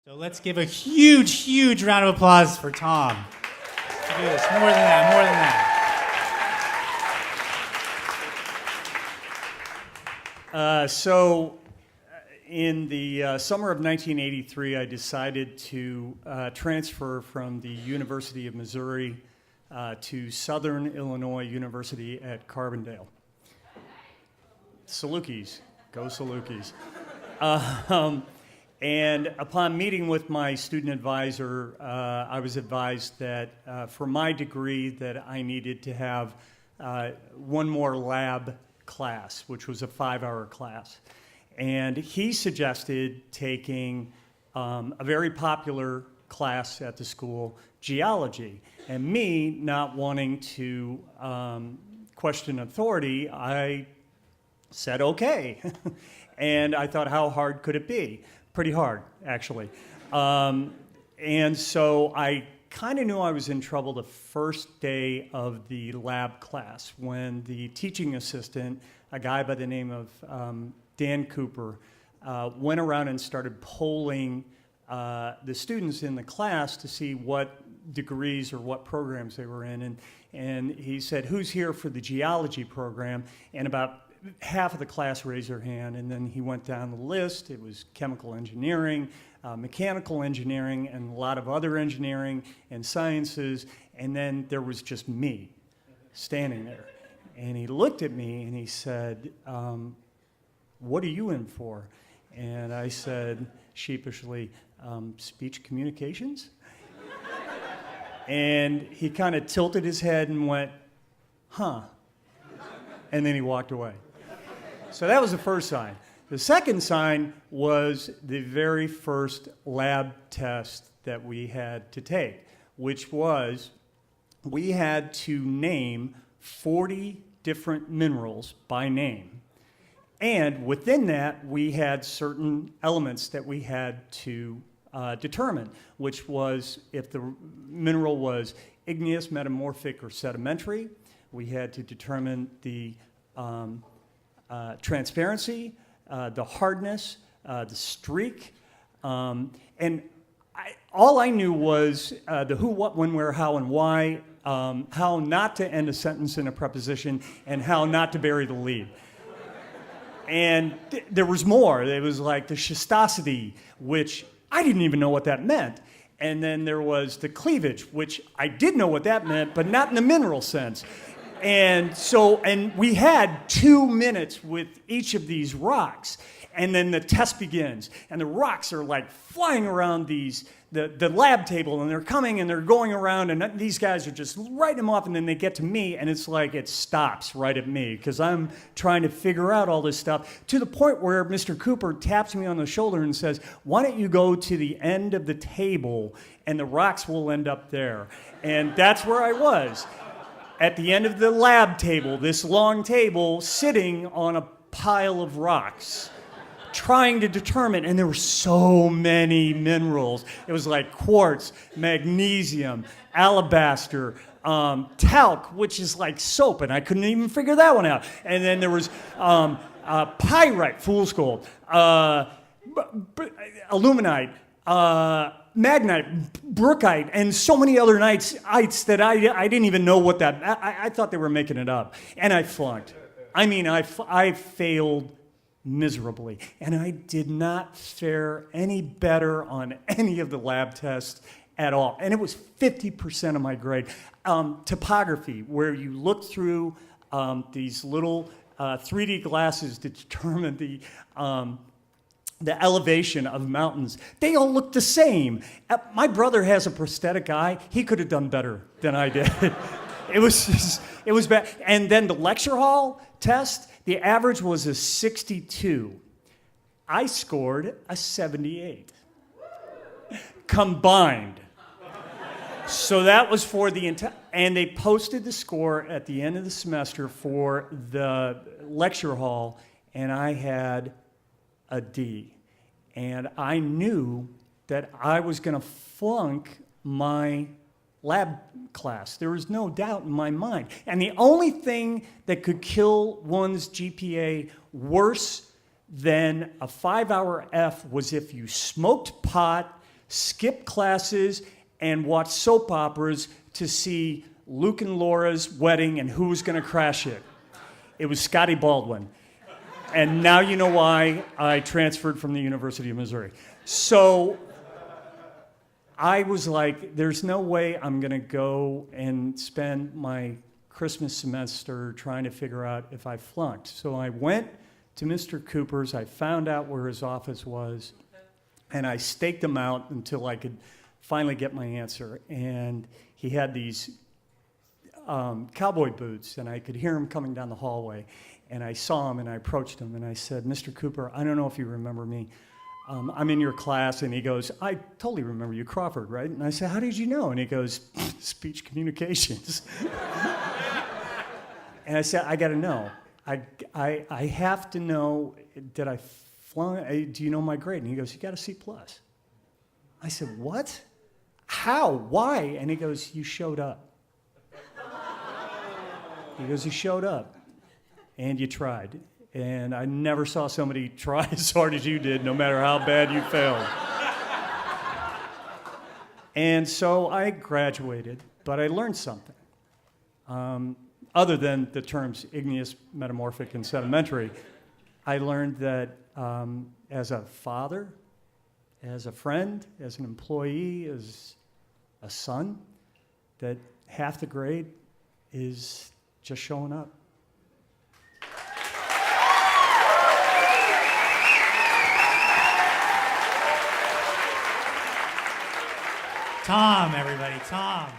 So let's give a huge, huge round of applause for Tom. Let's do this. More than that, more than that. In the summer of 1983, I decided to transfer from the University of Missouri to Southern Illinois University at Carbondale. Salukis, go Salukis. And upon meeting with my student advisor, I was advised that for my degree that I needed to have one more lab class, which was a 5-hour class. And he suggested taking a very popular class at the school, geology. And me not wanting to question authority, I said, okay. And I thought, how hard could it be? Pretty hard, actually. And so I kind of knew I was in trouble the first day of the lab class when the teaching assistant, a guy by the name of Dan Cooper, went around and started polling the students in the class to see what degrees or what programs they were in. And he said, who's here for the geology program? And about half of the class raised their hand, and then he went down the list. It was chemical engineering, mechanical engineering, and a lot of other engineering and sciences, and then there was just me standing there. And he looked at me and he said, what are you in for? And I said sheepishly, speech communications? And he kind of tilted his head and went, huh. And then he walked away. So that was the first sign. The second sign was the very first lab test that we had to take, which was we had to name 40 different minerals by name. And within that, we had certain elements that we had to determine, which was if the mineral was igneous, metamorphic, or sedimentary. We had to determine the transparency, the hardness, the streak. All I knew was the who, what, when, where, how, and why, how not to end a sentence in a preposition, and how not to bury the lead. And there was more. There was like the schistosity, which I didn't even know what that meant. And then there was the cleavage, which I did know what that meant, but not in the mineral sense. And we had 2 minutes with each of these rocks. And then the test begins. And the rocks are like flying around the lab table, and they're coming and they're going around, and these guys are just writing them off, and then they get to me, and it's like it stops right at me because I'm trying to figure out all this stuff to the point where Mr. Cooper taps me on the shoulder and says, why don't you go to the end of the table and the rocks will end up there. And that's where I was. At the end of the lab table, this long table, sitting on a pile of rocks, trying to determine, and there were so many minerals. It was like quartz, magnesium, alabaster, talc, which is like soap, and I couldn't even figure that one out. And then there was pyrite, fool's gold, aluminite, magnite, brookite, and so many other ites that I didn't even know what that. I thought they were making it up, and I flunked. I mean, I failed miserably, and I did not fare any better on any of the lab tests at all. And it was 50% of my grade. Topography, where you look through these little 3D glasses to determine the elevation of mountains. They all look the same. My brother has a prosthetic eye. He could have done better than I did. It was bad. And then the lecture hall test, the average was a 62. I scored a 78. Combined. So that was for the entire, and they posted the score at the end of the semester for the lecture hall, and I had a D. And I knew that I was going to flunk my lab class. There was no doubt in my mind. And the only thing that could kill one's GPA worse than a 5-hour F was if you smoked pot, skip classes and watch soap operas to see Luke and Laura's wedding and who was going to crash it. It was Scotty Baldwin. And now you know why I transferred from the University of Missouri. So I was like, there's no way I'm going to go and spend my Christmas semester trying to figure out if I flunked. So I went to Mr. Cooper's. I found out where his office was, and I staked him out until I could finally get my answer. And he had these cowboy boots, and I could hear him coming down the hallway. And I saw him, and I approached him, and I said, Mr. Cooper, I don't know if you remember me. I'm in your class. And he goes, I totally remember you, Crawford, right? And I said, how did you know? And he goes, speech communications. And I said, I got to know. I have to know, did I flunk? Do you know my grade? And he goes, you got a C+. I said, what? How? Why? And he goes, you showed up. He goes, you showed up. And you tried. And I never saw somebody try as hard as you did, no matter how bad you failed. And so I graduated, but I learned something. Other than the terms igneous, metamorphic, and sedimentary, I learned that as a father, as a friend, as an employee, as a son, that half the grade is just showing up. Tom, everybody, Tom.